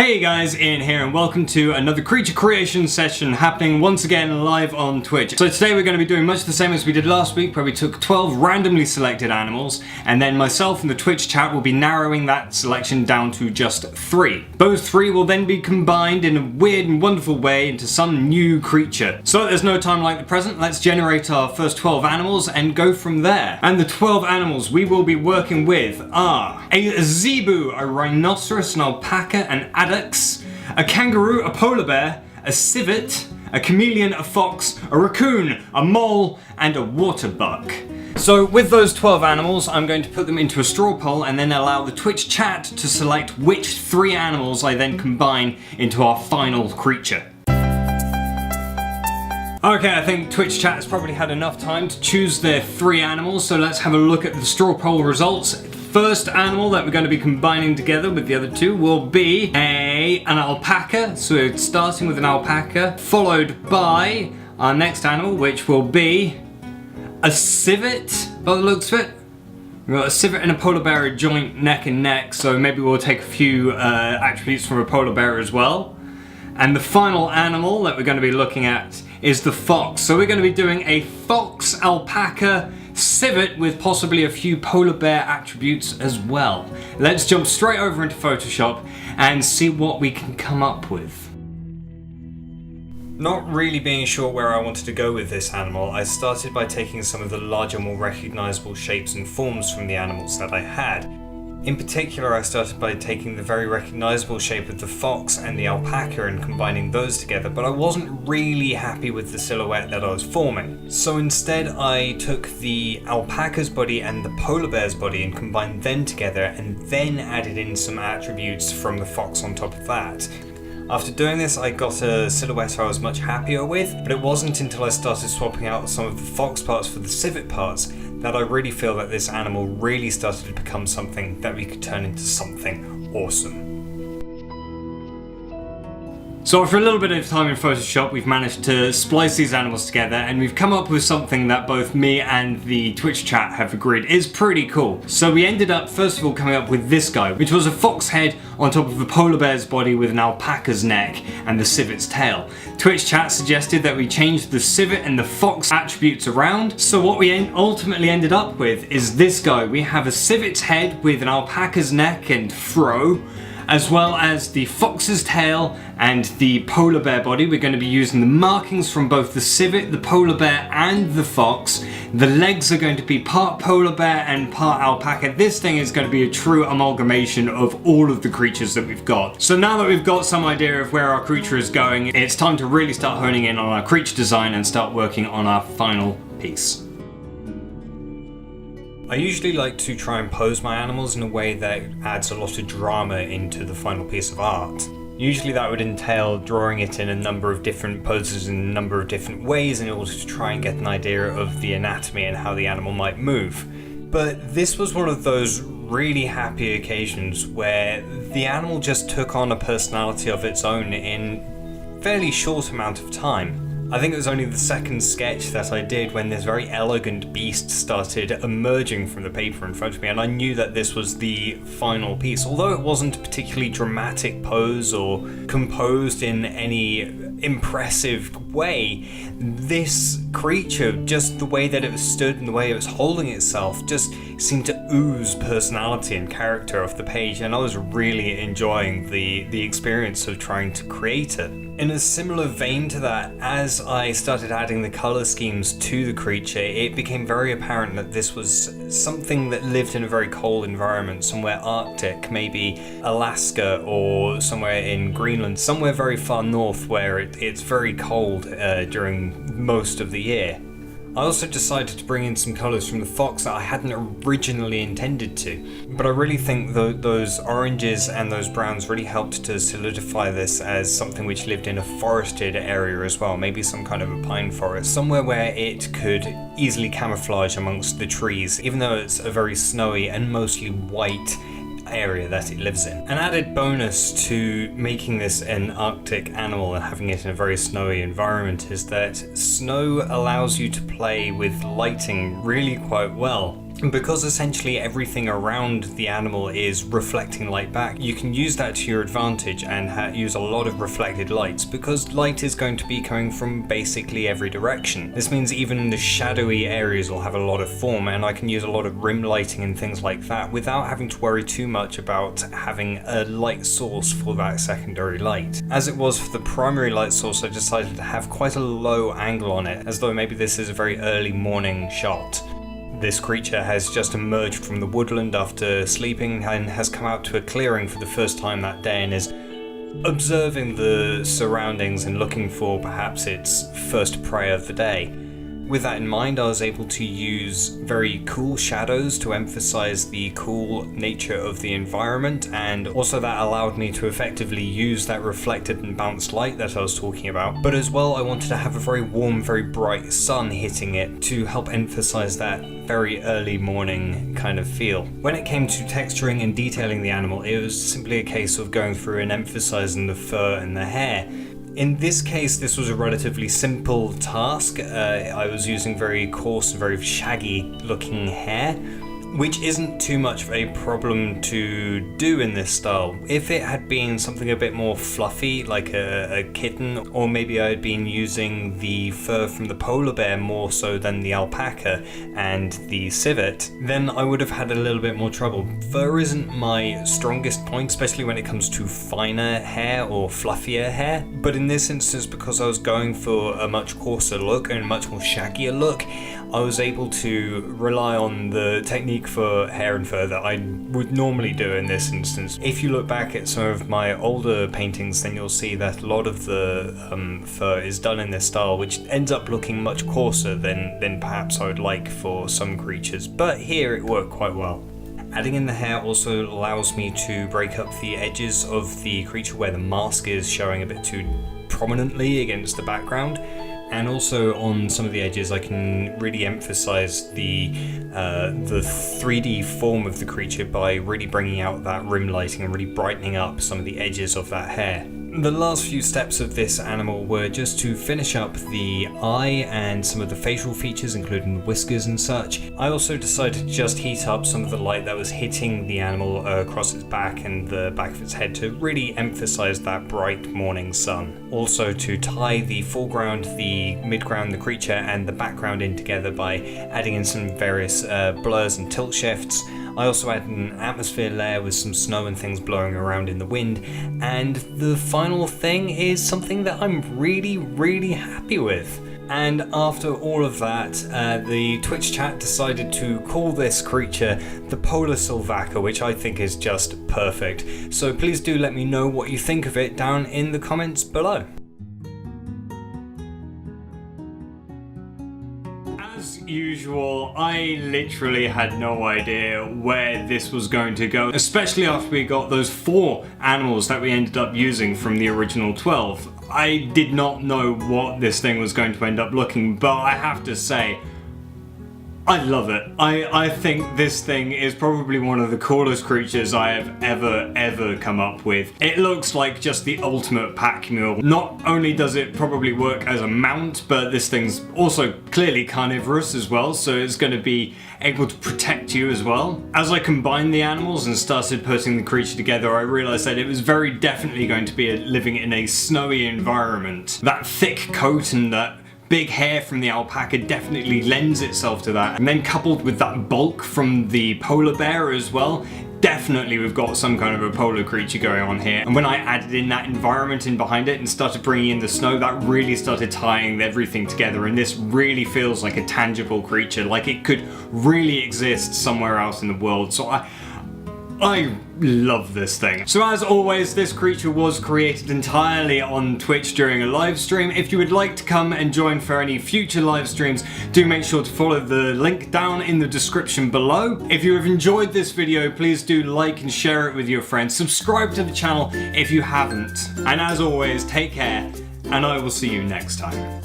Hey guys, Ian here and welcome to another creature creation session happening once again live on Twitch. So today we're going to be doing much the same as we did last week, where we took 12 randomly selected animals and then myself and the Twitch chat will be narrowing that selection down to just 3. Those 3 will then be combined in a weird and wonderful way into some new creature. So there's no time like the present, let's generate our first 12 animals and go from there. And the 12 animals we will be working with are a zebu, a rhinoceros, an alpaca, an addax, a kangaroo, a polar bear, a civet, a chameleon, a fox, a raccoon, a mole, and a water buck. So with those 12 animals, I'm going to put them into a straw poll and then allow the Twitch chat to select which 3 animals I then combine into our final creature. Okay, I think Twitch chat has probably had enough time to choose their 3 animals, so let's have a look at the straw poll results. First animal that we're going to be combining together with the other 2 will be an alpaca. So we're starting with an alpaca, followed by our next animal, which will be a civet, by the looks of it. We've got a civet and a polar bear are joint neck and neck, so maybe we'll take a few attributes from a polar bear as well. And the final animal that we're going to be looking at is the fox. So we're going to be doing a fox, alpaca, civet with possibly a few polar bear attributes as well. Let's jump straight over into Photoshop and see what we can come up with. Not really being sure where I wanted to go with this animal, I started by taking some of the larger, more recognizable shapes and forms from the animals that I had. In particular, I started by taking the very recognizable shape of the fox and the alpaca and combining those together, but I wasn't really happy with the silhouette that I was forming. So instead I took the alpaca's body and the polar bear's body and combined them together and then added in some attributes from the fox on top of that. After doing this, I got a silhouette I was much happier with, but it wasn't until I started swapping out some of the fox parts for the civet parts that I really feel that this animal really started to become something that we could turn into something awesome. So after a little bit of time in Photoshop, we've managed to splice these animals together and we've come up with something that both me and the Twitch chat have agreed is pretty cool. So we ended up first of all coming up with this guy, which was a fox head on top of a polar bear's body with an alpaca's neck and the civet's tail. Twitch chat suggested that we change the civet and the fox attributes around. So what we ultimately ended up with is this guy. We have a civet's head with an alpaca's neck and fro, as well as the fox's tail and the polar bear body. We're going to be using the markings from both the civet, the polar bear, and the fox. The legs are going to be part polar bear and part alpaca. This thing is going to be a true amalgamation of all of the creatures that we've got. So now that we've got some idea of where our creature is going, it's time to really start honing in on our creature design and start working on our final piece. I usually like to try and pose my animals in a way that adds a lot of drama into the final piece of art. Usually that would entail drawing it in a number of different poses in a number of different ways in order to try and get an idea of the anatomy and how the animal might move. But this was one of those really happy occasions where the animal just took on a personality of its own in a fairly short amount of time. I think it was only the second sketch that I did when this very elegant beast started emerging from the paper in front of me, and I knew that this was the final piece. Although it wasn't a particularly dramatic pose or composed in any impressive way, this creature, just the way that it was stood and the way it was holding itself, just seemed to ooze personality and character off the page, and I was really enjoying the experience of trying to create it. In a similar vein to that, as I started adding the colour schemes to the creature, it became very apparent that this was something that lived in a very cold environment, somewhere Arctic, maybe Alaska or somewhere in Greenland, somewhere very far north where it's very cold during most of the year. I also decided to bring in some colours from the fox that I hadn't originally intended to, but I really think those oranges and those browns really helped to solidify this as something which lived in a forested area as well, maybe some kind of a pine forest, somewhere where it could easily camouflage amongst the trees, even though it's a very snowy and mostly white area that it lives in. An added bonus to making this an Arctic animal and having it in a very snowy environment is that snow allows you to play with lighting really quite well. And because essentially everything around the animal is reflecting light back, you can use that to your advantage and use a lot of reflected lights, because light is going to be coming from basically every direction. This means even the shadowy areas will have a lot of form, and I can use a lot of rim lighting and things like that without having to worry too much about having a light source for that secondary light. As it was for the primary light source, I decided to have quite a low angle on it, as though maybe this is a very early morning shot. This creature has just emerged from the woodland after sleeping and has come out to a clearing for the first time that day and is observing the surroundings and looking for perhaps its first prey of the day. With that in mind, I was able to use very cool shadows to emphasize the cool nature of the environment, and also that allowed me to effectively use that reflected and bounced light that I was talking about. But as well, I wanted to have a very warm, very bright sun hitting it to help emphasize that very early morning kind of feel. When it came to texturing and detailing the animal, it was simply a case of going through and emphasizing the fur and the hair. In this case, this was a relatively simple task. I was using very coarse and very shaggy looking hair, which isn't too much of a problem to do in this style. If it had been something a bit more fluffy, like a kitten, or maybe I had been using the fur from the polar bear more so than the alpaca and the civet, then I would have had a little bit more trouble. Fur isn't my strongest point, especially when it comes to finer hair or fluffier hair, but in this instance, because I was going for a much coarser look and a much more shaggier look, I was able to rely on the technique for hair and fur that I would normally do in this instance. If you look back at some of my older paintings, then you'll see that a lot of the fur is done in this style, which ends up looking much coarser than perhaps I would like for some creatures, but here it worked quite well. Adding in the hair also allows me to break up the edges of the creature where the mask is showing a bit too prominently against the background. And also on some of the edges I can really emphasize the 3D form of the creature by really bringing out that rim lighting and really brightening up some of the edges of that hair. The last few steps of this animal were just to finish up the eye and some of the facial features, including whiskers and such. I also decided to just heat up some of the light that was hitting the animal across its back and the back of its head to really emphasize that bright morning sun. Also to tie the foreground, the midground, the creature, and the background in together by adding in some various blurs and tilt shifts. I also added an atmosphere layer with some snow and things blowing around in the wind, and the final thing is something that I'm really happy with. And after all of that, the Twitch chat decided to call this creature the Polar Cilvaca, which I think is just perfect. So please do let me know what you think of it down in the comments below. As usual, I literally had no idea where this was going to go, especially after we got those 4 animals that we ended up using from the original 12. I did not know what this thing was going to end up looking, but I have to say, I love it. I think this thing is probably one of the coolest creatures I have ever come up with. It looks like just the ultimate pack mule. Not only does it probably work as a mount, but this thing's also clearly carnivorous as well, so it's going to be able to protect you as well. As I combined the animals and started putting the creature together, I realized that it was very definitely going to be living in a snowy environment. That thick coat and that big hair from the alpaca definitely lends itself to that, and then coupled with that bulk from the polar bear as well, definitely we've got some kind of a polar creature going on here. And when I added in that environment in behind it and started bringing in the snow, that really started tying everything together, and this really feels like a tangible creature, like it could really exist somewhere else in the world. So I love this thing. So as always, this creature was created entirely on Twitch during a live stream. If you would like to come and join for any future live streams, do make sure to follow the link down in the description below. If you have enjoyed this video, please do like and share it with your friends. Subscribe to the channel if you haven't. And as always, take care, and I will see you next time.